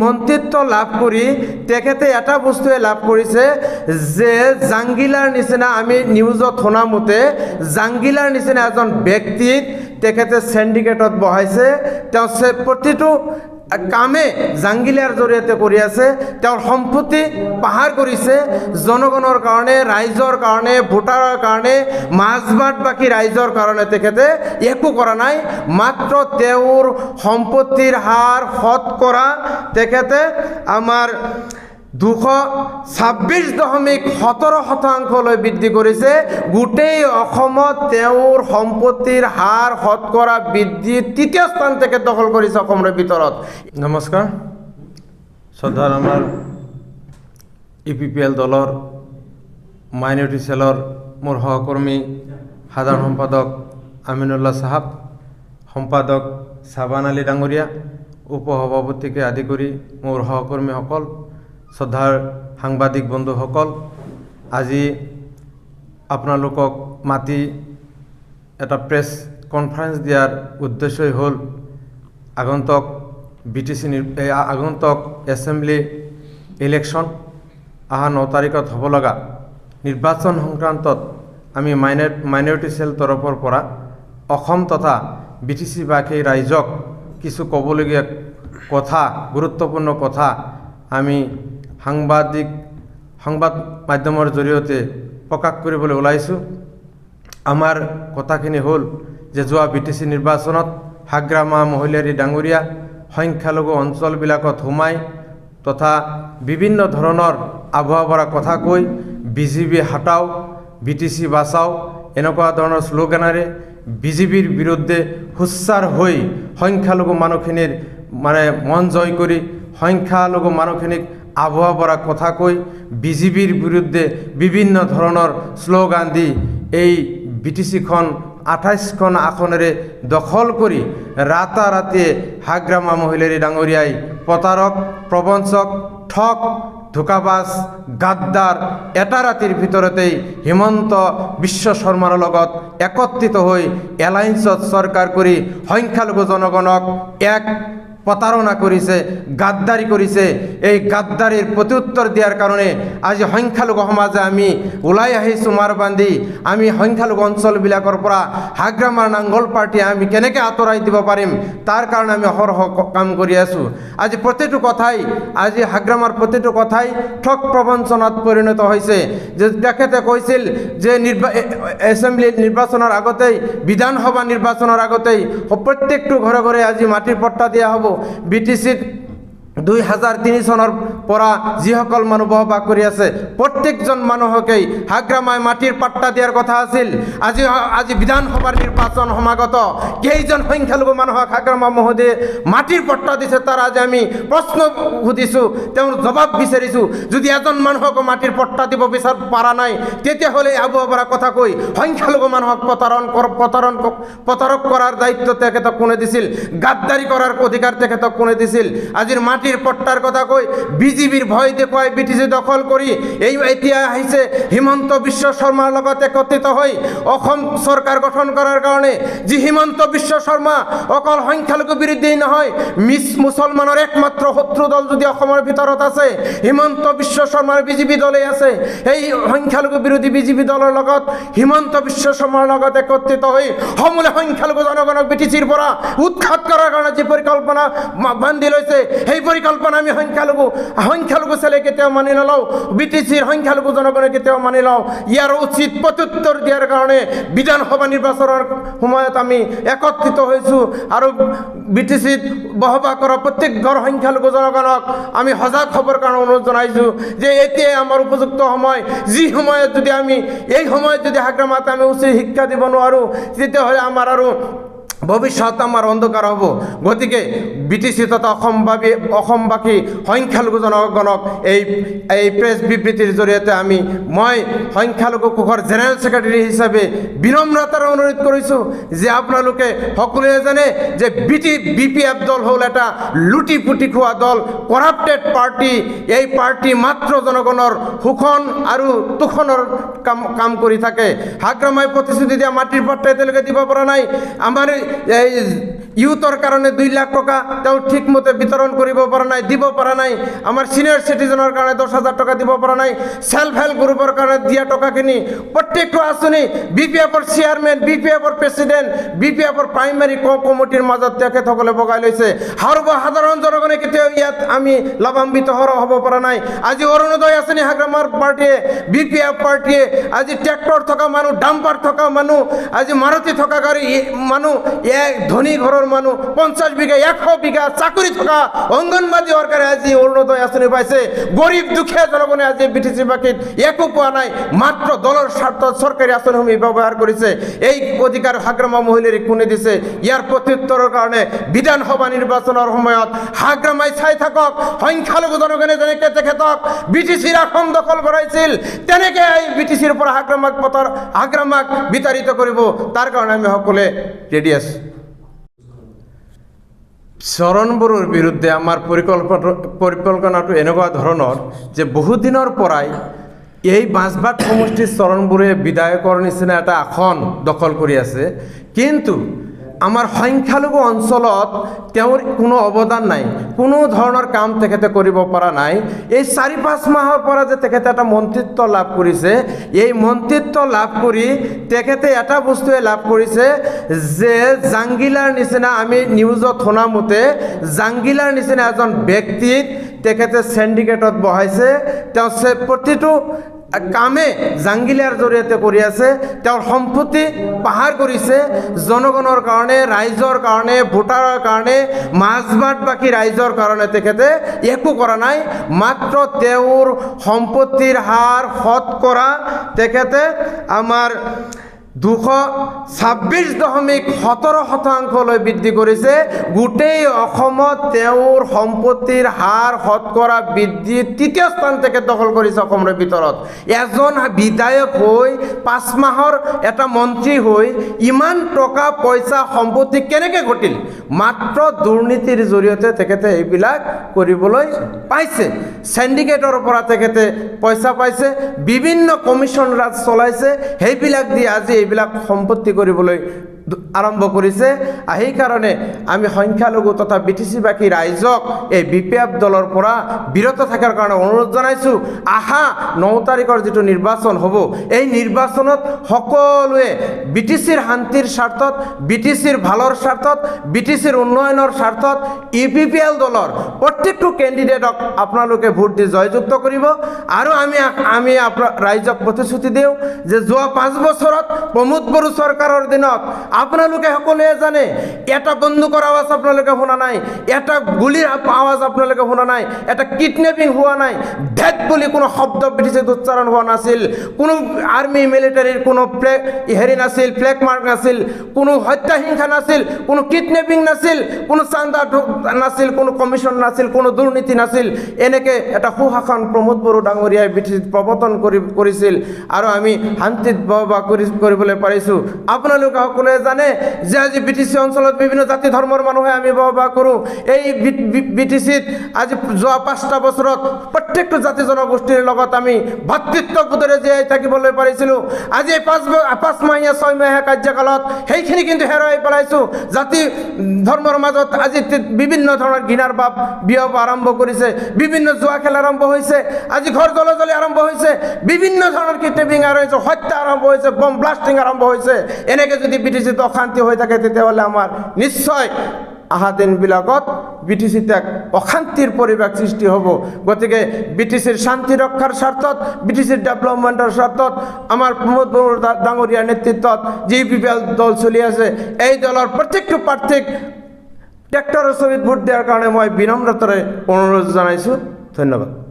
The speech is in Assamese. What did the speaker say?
মন্ত্ৰিত্ব লাভ কৰি তেখেতে এটা বস্তুৱে লাভ কৰিছে যে জাংগিলাৰ নিচিনা আমি নিউজত শুনা মতে জাংগিলাৰ নিচিনা এজন ব্যক্তিক তেখেতে সিন্ডিকেটত বহাইছে তেওঁ প্ৰতিটো কামে জাংগিলাৰ জৰিয়তে কৰি আছে তেওঁৰ সম্পত্তি পাহাৰ কৰিছে জনগণৰ কাৰণে ৰাইজৰ কাৰণে ভোটাৰৰ কাৰণে মাজবাট বাকী ৰাইজৰ কাৰণে তেখেতে একো কৰা নাই মাত্ৰ তেওঁৰ সম্পত্তিৰ হাৰ শতকৰা তেখেতে আমাৰ 226.17% বৃদ্ধি কৰিছে গোটেই অসমত তেওঁৰ সম্পত্তিৰ হাৰ শতকৰা বৃদ্ধি তৃতীয় স্থান তেখেত দখল কৰিছে অসমৰ ভিতৰত নমস্কাৰ শ্ৰদ্ধাৰ আমাৰ ইপিপিএল দলৰ মাইনৰিটি সেলৰ মোৰ সহকৰ্মী সাধাৰণ সম্পাদক আমিনুল্লাহ সাহাব সম্পাদক সাবান আলী ডাঙৰীয়া উপসভাপতিকে আদি কৰি মোৰ সহকৰ্মীসকল শ্ৰদ্ধাৰ সাংবাদিক বন্ধুসকল আজি আপোনালোকক মাতি এটা প্ৰেছ কনফাৰেন্স দিয়াৰ উদ্দেশ্যই হ'ল আগন্তুক বিটিসি আগন্তুক এছেম্বলি ইলেকশ্যন অহা 9 তাৰিখত হ'ব লগা নিৰ্বাচন সংক্ৰান্তত আমি মাইনৰিটি সেল তৰফৰ পৰা অসম তথা বিটিসি বাসী ৰাইজক কিছু ক'বলগীয়া কথা গুৰুত্বপূৰ্ণ কথা আমি সংবাদ মাধ্যমৰ জৰিয়তে প্ৰকাশ কৰিবলৈ ওলাইছোঁ আমাৰ কথাখিনি হ'ল যে যোৱা বিটিসি নিৰ্বাচনত হাগ্ৰামা মহিলাৰী ডাঙৰীয়া সংখ্যালঘু অঞ্চলবিলাকত সোমাই তথা বিভিন্ন ধৰণৰ আবহাওয়াৰ কথা কৈ বিজেপি হটাও বিটিসি বাঁচাও এনেকুৱা ধৰণৰ স্লোগানেৰে বিজেপিৰ বিৰুদ্ধে হুচ্চাৰ হৈ সংখ্যালঘু মানুহখিনিৰ মানে মন জয় কৰি সংখ্যালঘু মানুহখিনিক আবহাওয়াৰ কথা কৈ বিজেপিৰ বিৰুদ্ধে বিভিন্ন ধৰণৰ স্লোগান দি এই বিটিসিখন 28খন আসনেৰে দখল কৰি ৰাতাৰাতি হাগ্ৰামা মহিলাৰী ডাঙৰীয়াই প্ৰতাৰক প্ৰবঞ্চক ঠক ধোকাবাজ গাদ্দাৰ এটা ৰাতিৰ ভিতৰতেই হিমন্ত বিশ্ব শৰ্মাৰ লগত একত্ৰিত হৈ এলায়েন্সত চৰকাৰ কৰি সংখ্যালঘু জনগণক এক প্ৰতাৰণা কৰেছে গাদ্দাৰি কৰেছে এই গাদ্দাৰিৰ প্ৰত্যুত্তৰ দেওয়াৰ কাৰণে আজ সংখ্যালঘু সমাজে আমি ওলাই আহিছোঁ মাৰ বান্ধি আমি সংখ্যালঘু অঞ্চলবিলাকৰ পৰা হাগ্ৰামাৰ নাংগল পাৰ্টি আমি কেনেকৈ আঁতৰাই দিব পাৰিম তাৰ কাৰণে আমি অহৰহ কাম কৰি আছোঁ আজি প্ৰতিটো কথাই আজি হাগ্ৰামাৰ প্ৰতিটো কথাই ঠক প্ৰবঞ্চনাত পৰিণত হৈছে যে তেখেতে কৈছিল যে এছেম্বলি নিৰ্বাচনৰ আগতেই বিধানসভা নিৰ্বাচনৰ আগতেই প্ৰত্যেকটো ঘৰে ঘৰে আজি মাটিৰ পট্টা দিয়া হ'ব বিটিসিত 2003 চনৰ পৰা যিসকল মানুহ বসবাস কৰি আছে প্ৰত্যেকজন মানুহকেই হাগ্ৰামাই মাটিৰ পাট্টা দিয়াৰ কথা আছিল আজি বিধানসভাৰ নিৰ্বাচন সমাগত কেইজন সংখ্যালঘু মানুহক হাগ্ৰামা মহোদয়ে মাটিৰ পাট্টা দিছে তাৰ আজি আমি প্ৰশ্ন সুধিছোঁ তেওঁৰ জবাব বিচাৰিছোঁ যদি এজন মানুহক মাটিৰ পাট্টা দিব বিচাৰ পাৰা নাই তেতিয়াহ'লে আবহাওয়াৰ কথা কৈ সংখ্যালঘু মানুহক প্ৰতাৰক কৰাৰ দায়িত্ব তেখেতক কোনে দিছিল গাদ্দাৰি কৰাৰ অধিকাৰ তেখেতক কোনে দিছিল আজিৰ মাটিৰ পট্টাৰ কথা কৈ বিজেপিৰ ভয় দেখুৱাই বিটিসি দখল কৰি এই এতিয়া আহিছে হিমন্ত বিশ্ব শৰ্মাৰ লগত একত্ৰিত হৈ অসম চৰকাৰ গঠন কৰাৰ কাৰণে যি হিমন্ত বিশ্ব শৰ্মা অকল সংখ্যালঘু বিৰোধী নহয় মুছলমানৰ একমাত্ৰ শত্ৰু দল যদি অসমৰ ভিতৰত আছে হিমন্ত বিশ্ব শৰ্মাৰ বিজেপি দলেই আছে এই সংখ্যালঘু বিৰোধী বিজেপি দলৰ লগত হিমন্ত বিশ্ব শৰ্মাৰ লগত একত্ৰিত হৈ সমূলে সংখ্যালঘু জনগণক বিটিসিৰ পৰা উৎখাত কৰাৰ কাৰণে যি পৰিকল্পনা বান্ধি লৈছে সেই পৰিকল্পনা আমি সংখ্যালঘু ছেলে কেতিয়াও মানি নলওঁ বিটিসিৰ সংখ্যালঘু জনগণে কেতিয়াও মানি লওঁ ইয়াৰ উচিত প্ৰত্যুত্তৰ দিয়াৰ কাৰণে বিধানসভা নিৰ্বাচনৰ সময়ত আমি একত্ৰিত হৈছোঁ আৰু বিটিসিত বসবাস কৰা প্ৰত্যেক ঘৰ সংখ্যালঘু জনগণক আমি সজাগ হ'বৰ কাৰণে অনুৰোধ জনাইছোঁ যে এতিয়াই আমাৰ উপযুক্ত সময় যি সময়ত যদি আমি এই সময়ত যদি হাগ্ৰামাত আমি উচিত শিক্ষা দিব নোৱাৰোঁ তেতিয়াহ'লে আমাৰ আৰু ভবিষ্যৎ আমাৰ অন্ধকাৰ হ'ব গতিকে বিটিসি তথা অসমবাসী সংখ্যালঘু জনগণক এই প্ৰেছ বিবৃতিৰ জৰিয়তে মই সংখ্যালঘু কোষৰ জেনেৰেল ছেক্ৰেটাৰী হিচাপে বিনম্ৰতাৰ অনুৰোধ কৰিছোঁ যে আপোনালোকে সকলোৱে জানে যে বিপিএফ দল হ'ল এটা লুটি পুটি খোৱা দল কৰাপ্টেড পাৰ্টি এই পাৰ্টি মাত্ৰ জনগণৰ শোষণ আৰু তোষণৰ কাম কৰি থাকে হাগ্ৰামাই প্ৰতিশ্ৰুতি দিয়া মাটিৰ পট্টা এতিয়ালৈকে দিব পৰা নাই আমাৰ ইউথৰ কাৰণে 2 লাখ টকা তেওঁ ঠিকমতে বিতৰণ কৰিব পৰা নাই, দিব পৰা নাই। আমাৰ সিনিয়ৰ সিটিজেনৰ কাৰণে 10,000 টকা দিব পৰা নাই। সেল্ফ হেল্প গ্ৰুপৰ কাৰণে দিয়া টকাখিনি প্ৰত্যেকটো আঁচনি BPFৰ চেয়াৰমেন, BPFৰ প্ৰেচিডেণ্ট, BPFৰ প্ৰাইমাৰী কমিটিৰ মাজত তেখেতসকলে বগাই লৈছে। সৰ্বসাধাৰণ জনগণে কেতিয়াও ইয়াত আমি লাভান্বিত হ'ব পৰা নাই। আজি অৰুণোদয় আঁচনি হাগ্ৰামাৰ পাৰ্টীয়ে, BPF পাৰ্টীয়ে, আজি ট্ৰেক্টৰ থকা মানুহ, ডাম্পাৰ থকা মানুহ, আজি মাৰুতি থকা গাড়ী মানুহ, ধনী ঘৰৰ মানুহ, 50 বিঘা 100 বিঘা চাকৰি থকা অংগনবাদী ৱৰ্কাৰে আজি অৰুণোদয় আঁচনি পাইছে। গৰীব দুখীয়া জনগণে আজি BTC বাকীত একো পোৱা নাই, মাত্ৰ দলৰ স্বাৰ্থত চৰকাৰী আঁচনিসমূহ ব্যৱহাৰ কৰিছে। এই অধিকাৰ হাগ্ৰামা মহিলাৰ কোনে দিছে? ইয়াৰ প্ৰত্যুত্তৰৰ কাৰণে বিধানসভা নিৰ্বাচনৰ সময়ত হাগ্ৰামাই চাই থাকক, সংখ্যালঘু জনগণে যেনেকৈ তেখেতক BTCৰ আসন দখল কৰাইছিল, তেনেকৈ এই BTCৰ পৰা হাগ্ৰামাক বিতাড়িত কৰিব। তাৰ কাৰণে আমি সকলোৱে ৰেডি আছোঁ। চৰণ বড়োৰ বিৰুদ্ধে আমাৰ পৰিকল্পনাটো এনেকুৱা ধৰণৰ যে বহুদিনৰ পৰাই এই বাঁছবাট সমষ্টিৰ চৰণ বড়োৱে বিধায়কৰ নিচিনা এটা আসন দখল কৰি আছে, কিন্তু আমাৰ সংখ্যালঘু অঞ্চলত তেওঁৰ কোনো অৱদান নাই, কোনো ধৰণৰ কাম তেখেতে কৰিব পৰা নাই। এই 4-5 মাহৰ পৰা যে তেখেতে এটা মন্ত্ৰিত্ব লাভ কৰিছে, এই মন্ত্ৰিত্ব লাভ কৰি তেখেতে এটা বস্তুৱে লাভ কৰিছে যে জাংগিলাৰ নিচিনা, আমি নিউজত শুনা মতে জাংগিলাৰ নিচিনা এজন ব্যক্তিক তেখেতে চেণ্ডিকেটত বহাইছে। তেওঁ প্ৰতিটো কামে জাংগিলাৰ জৰিয়তে কৰি আছে। তেওঁৰ সম্পত্তি পাহাৰ কৰিছে জনগণৰ কাৰণে, ৰাইজৰ কাৰণে, ভোটাৰৰ কাৰণে, মাজবাটবাসী ৰাইজৰ কাৰণে তেখেতে একো কৰা নাই। মাত্ৰ তেওঁৰ সম্পত্তিৰ হাৰ শতকৰা তেখেতে আমাৰ 226.17% বৃদ্ধি কৰিছে। গোটেই অসমত তেওঁৰ সম্পত্তিৰ হাৰ শতকৰা বৃদ্ধি 3য় স্থান তেখেত দখল কৰিছে অসমৰ ভিতৰত। এজন বিধায়ক হৈ 5 মাহৰ এটা মন্ত্ৰী হৈ ইমান টকা পইচা সম্পত্তি কেনেকৈ ঘটিল? মাত্ৰ দুৰ্নীতিৰ জৰিয়তে তেখেতে এইবিলাক কৰিবলৈ পাইছে। চেণ্ডিকেটৰ পৰা তেখেতে পইচা পাইছে, বিভিন্ন কমিশ্যন ৰাজ চলাইছে, সেইবিলাক দি আজি এইবিলাক সম্পত্তি কৰিবলৈ আৰম্ভ কৰিছে। সেইকাৰণে আমি সংখ্যালঘু তথা BTC-বাসী ৰাইজক এই BPF দলৰ পৰা বিৰত থকাৰ কাৰণে অনুৰোধ জনাইছোঁ। 9 তাৰিখৰ যিটো নিৰ্বাচন হ'ব, এই নিৰ্বাচনত সকলোৱে BTCৰ শান্তিৰ স্বাৰ্থত, BTCৰ ভালৰ স্বাৰ্থত, BTCৰ উন্নয়নৰ স্বাৰ্থত UPPL দলৰ প্ৰত্যেকটো কেণ্ডিডেটক আপোনালোকে ভোট দি জয়যুক্ত কৰিব। আৰু আমি ৰাইজক প্ৰতিশ্ৰুতি দিওঁ যে যোৱা 5 বছৰত প্ৰমোদ বড়ো চৰকাৰৰ দিনত আপোনালোকে সকলোৱে জানে, এটা বন্দুকৰ আৱাজ আপোনালোকে শুনা নাই, এটা গুলিৰ আৱাজ আপোনালোকে শুনা নাই, এটা কিডনেপিং হোৱা নাই, ডেথ বুলি কোনো শব্দ BTCত উচ্চাৰণ হোৱা নাছিল, কোনো আৰ্মি মিলিটাৰীৰ কোনো নাছিল, ফ্লেগ মাৰ্ক নাছিল, কোনো হত্যা হিংসা নাছিল, কোনো কিডনেপিং নাছিল, কোনো চান্দা নাছিল, কোনো কমিশ্যন নাছিল, কোনো দুৰ্নীতি নাছিল। এনেকৈ এটা সুশাসন প্ৰমোদ বড়ো ডাঙৰীয়াই BTCত প্ৰৱৰ্তন কৰিছিল আৰু আমি শান্তিত বসবাস কৰিবলৈ পাৰিছোঁ। আপোনালোকে সকলোৱে জানে যে আজি BTC অঞ্চলত বিভিন্ন জাতি ধৰ্মৰ মানুহে আমি বসবাস কৰোঁ। এই BTCত আজি যোৱা 5টা বছৰত প্ৰত্যেকটো জাতি জনগোষ্ঠীৰ লগত আমি ভাতৃত্ববোধেৰে জীয়াই থাকিবলৈ পাৰিছিলোঁ। আজি 5 মাহীয়া 6 মাহীয়া কাৰ্যকালত সেইখিনি কিন্তু হেৰুৱাই পেলাইছোঁ। জাতি ধৰ্মৰ মাজত আজি বিভিন্ন ধৰণৰ ঘৃণাৰ ভাৱ বিয়প আৰম্ভ কৰিছে, বিভিন্ন জুৱা খেল আৰম্ভ হৈছে, আজি ঘৰ জ্বলাজ্বলি আৰম্ভ হৈছে, বিভিন্ন ধৰণৰ কিডনেপিং আৰম্ভ হৈছে, হত্যা আৰম্ভ হৈছে, বম ব্লাষ্টিং আৰম্ভ হৈছে। এনেকৈ যদি BTCত অশান্তি হৈ থাকে, তেতিয়াহ'লে আমাৰ নিশ্চয় অহা দিনবিলাকত BTCত এক অশান্তিৰ পৰিৱেশ সৃষ্টি হ'ব। গতিকে BTCৰ শান্তি ৰক্ষাৰ স্বাৰ্থত, BTCৰ ডেভেলপমেণ্টৰ স্বাৰ্থত আমাৰ প্ৰমোদ বড়ো ডাঙৰীয়াৰ নেতৃত্বত যি UPPL দল চলি আছে, এই দলৰ প্ৰত্যেকটো প্ৰাৰ্থীক ট্ৰেক্টৰৰ ছবিত ভোট দিয়াৰ কাৰণে মই বিনম্ৰতাৰে অনুৰোধ জনাইছোঁ। ধন্যবাদ।